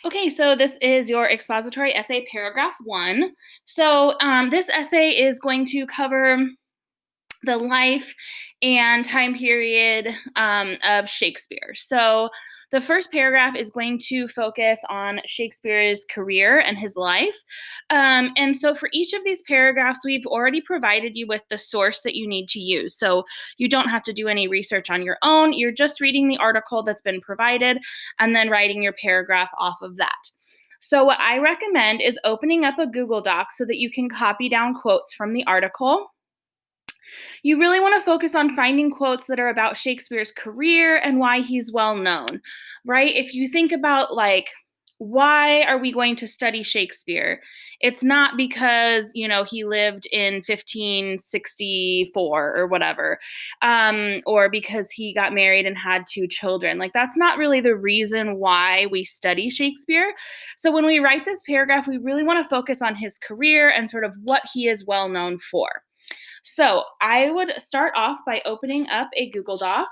Okay, so this is your expository essay, paragraph 1. So this essay is going to cover the life and time period of Shakespeare. So the first paragraph is going to focus on Shakespeare's career and his life. And so for each of these paragraphs, we've already provided you with the source that you need to use. So you don't have to do any research on your own. You're just reading the article that's been provided and then writing your paragraph off of that. So, what I recommend is opening up a Google Doc so that you can copy down quotes from the article. You really want to focus on finding quotes that are about Shakespeare's career and why he's well known, right? If you think about why are we going to study Shakespeare? It's not because, he lived in 1564 or whatever, or because he got married and had 2 children. Like, that's not really the reason why we study Shakespeare. So, when we write this paragraph, we really want to focus on his career and sort of what he is well known for. So I would start off by opening up a Google Doc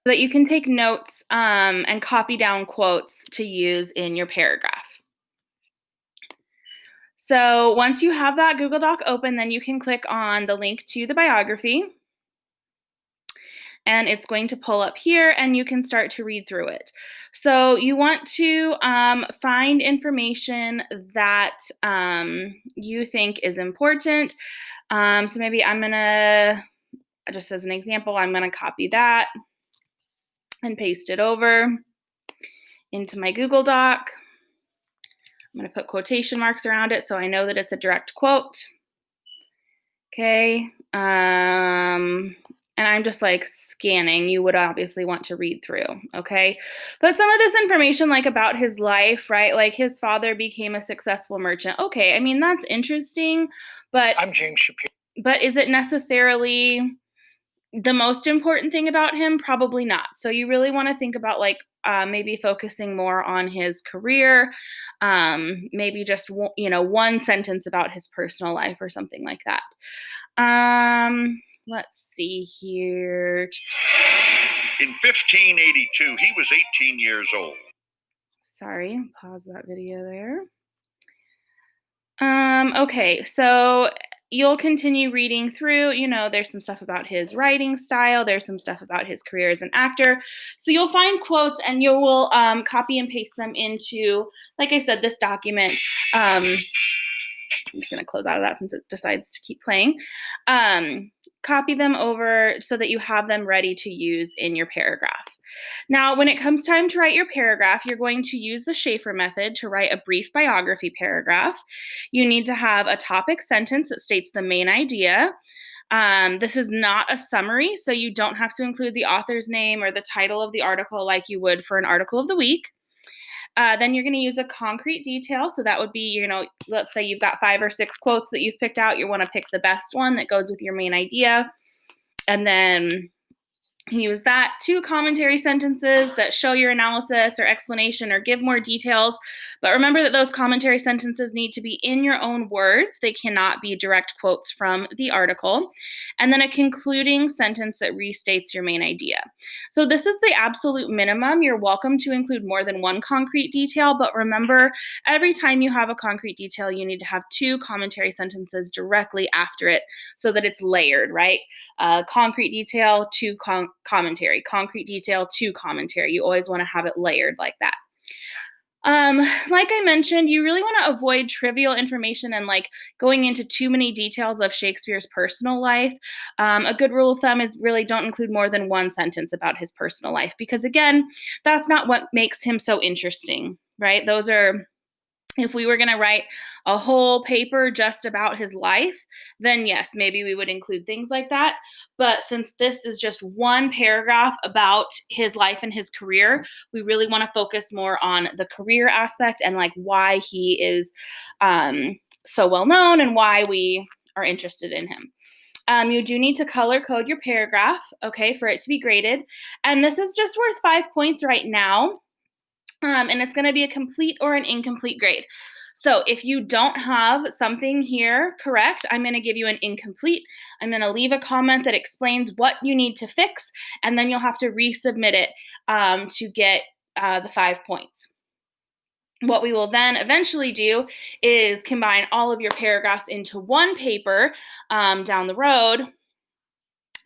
so that you can take notes and copy down quotes to use in your paragraph. So once you have that Google Doc open, then you can click on the link to the biography. And it's going to pull up here and you can start to read through it. So you want to find information that you think is important. So maybe I'm gonna, just as an example, I'm gonna copy that and paste it over into my Google Doc. I'm gonna put quotation marks around it so I know that it's a direct quote. Okay, and I'm just scanning. You would obviously want to read through, okay? But some of this information, about his life, right? Like his father became a successful merchant. Okay, I mean, that's interesting, but I'm James Shapiro. But is it necessarily the most important thing about him? Probably not. So you really want to think about maybe focusing more on his career, maybe just one sentence about his personal life or something like that. Let's see here. In 1582, he was 18 years old. Sorry, pause that video there. Okay, so you'll continue reading through. There's some stuff about his writing style, there's some stuff about his career as an actor. So you'll find quotes and you will copy and paste them into, like I said, this document. I'm just going to close out of that since it decides to keep playing. Copy them over so that you have them ready to use in your paragraph. Now, when it comes time to write your paragraph, you're going to use the Schaefer method to write a brief biography paragraph. You need to have a topic sentence that states the main idea. This is not a summary, so you don't have to include the author's name or the title of the article like you would for an article of the week. Then you're going to use a concrete detail. So that would be, let's say you've got 5 or 6 quotes that you've picked out. You want to pick the best one that goes with your main idea. And then use that. 2 commentary sentences that show your analysis or explanation or give more details. But remember that those commentary sentences need to be in your own words. They cannot be direct quotes from the article. And then a concluding sentence that restates your main idea. So this is the absolute minimum. You're welcome to include more than 1 concrete detail, but remember, every time you have a concrete detail, you need to have 2 commentary sentences directly after it so that it's layered, right? Concrete detail, 2 commentary, concrete detail, 2 commentary. You always want to have it layered like that. Like I mentioned, you really want to avoid trivial information and going into too many details of Shakespeare's personal life. A good rule of thumb is really don't include more than 1 sentence about his personal life because, again, that's not what makes him so interesting, right? If we were going to write a whole paper just about his life, then yes, maybe we would include things like that. But since this is just 1 paragraph about his life and his career, we really want to focus more on the career aspect and why he is so well known and why we are interested in him. You do need to color code your paragraph, okay, for it to be graded. And this is just worth 5 points right now. And it's going to be a complete or an incomplete grade. So if you don't have something here correct, I'm going to give you an incomplete. I'm going to leave a comment that explains what you need to fix, and then you'll have to resubmit it to get the 5 points. What we will then eventually do is combine all of your paragraphs into one paper down the road,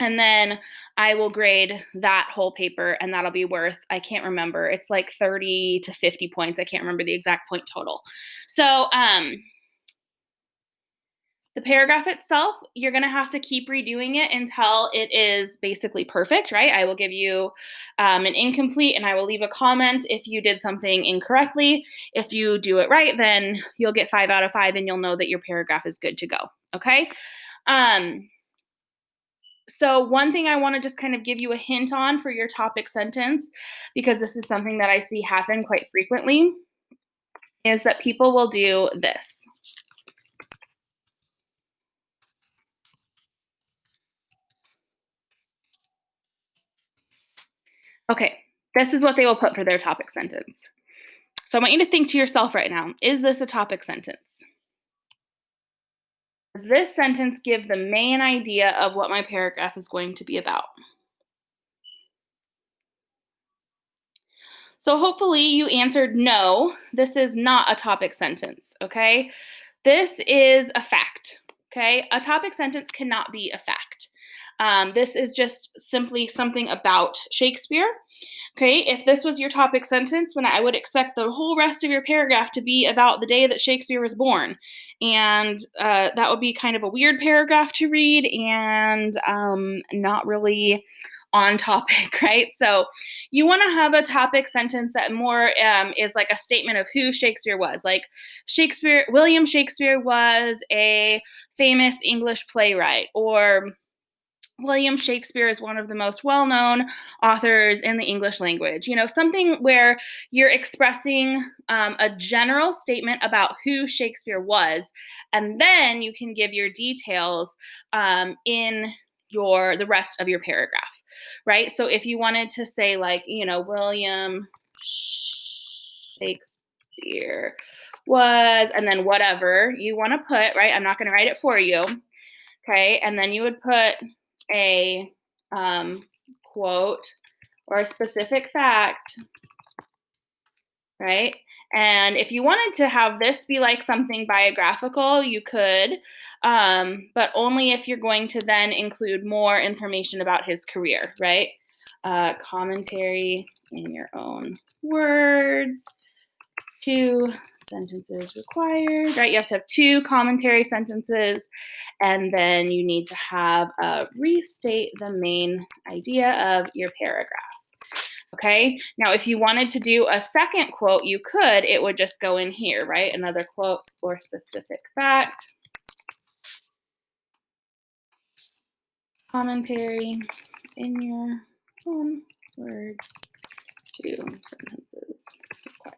and then I will grade that whole paper, and that'll be worth, I can't remember, it's like 30 to 50 points. I can't remember the exact point total. So the paragraph itself, you're going to have to keep redoing it until it is basically perfect, right? I will give you an incomplete, and I will leave a comment if you did something incorrectly. If you do it right, then you'll get 5 out of 5, and you'll know that your paragraph is good to go, okay? So one thing I want to just kind of give you a hint on for your topic sentence, because this is something that I see happen quite frequently, is that people will do this. Okay, this is what they will put for their topic sentence. So I want you to think to yourself right now, is this a topic sentence? Does this sentence give the main idea of what my paragraph is going to be about? So hopefully you answered no, this is not a topic sentence, okay? This is a fact, okay? A topic sentence cannot be a fact. This is just simply something about Shakespeare. Okay, if this was your topic sentence, then I would expect the whole rest of your paragraph to be about the day that Shakespeare was born. And that would be kind of a weird paragraph to read and not really on topic, right? So you want to have a topic sentence that more is like a statement of who Shakespeare was. Like William Shakespeare was a famous English playwright, or William Shakespeare is one of the most well-known authors in the English language. You know, something where you're expressing a general statement about who Shakespeare was, and then you can give your details in the rest of your paragraph, right? So if you wanted to say, like, you know, William Shakespeare was, and then whatever you want to put, right? I'm not going to write it for you. Okay, and then you would put a quote or a specific fact, right? And if you wanted to have this be like something biographical, you could, but only if you're going to then include more information about his career, right? Commentary in your own words, 2 sentences required, right? You have to have 2 commentary sentences, and then you need to have restate the main idea of your paragraph. Okay, now if you wanted to do a second quote, you could. It would just go in here, right? Another quote or specific fact. Commentary in your own words, 2 sentences required.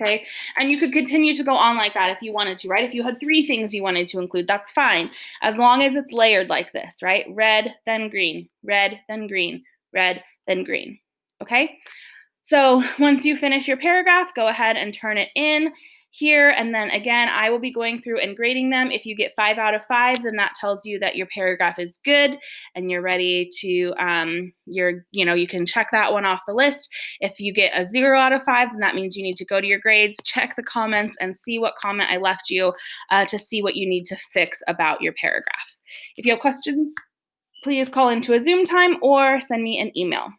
Okay, and you could continue to go on like that if you wanted to, right? If you had 3 things you wanted to include, that's fine, as long as it's layered like this, right? Red, then green, red, then green, red, then green. Okay, so once you finish your paragraph, go ahead and turn it in here, and then again, I will be going through and grading them. If you get 5 out of 5, then that tells you that your paragraph is good and you're ready to, you can check that one off the list. If you get a 0 out of 5, then that means you need to go to your grades, check the comments, and see what comment I left you to see what you need to fix about your paragraph. If you have questions, please call into a Zoom time or send me an email.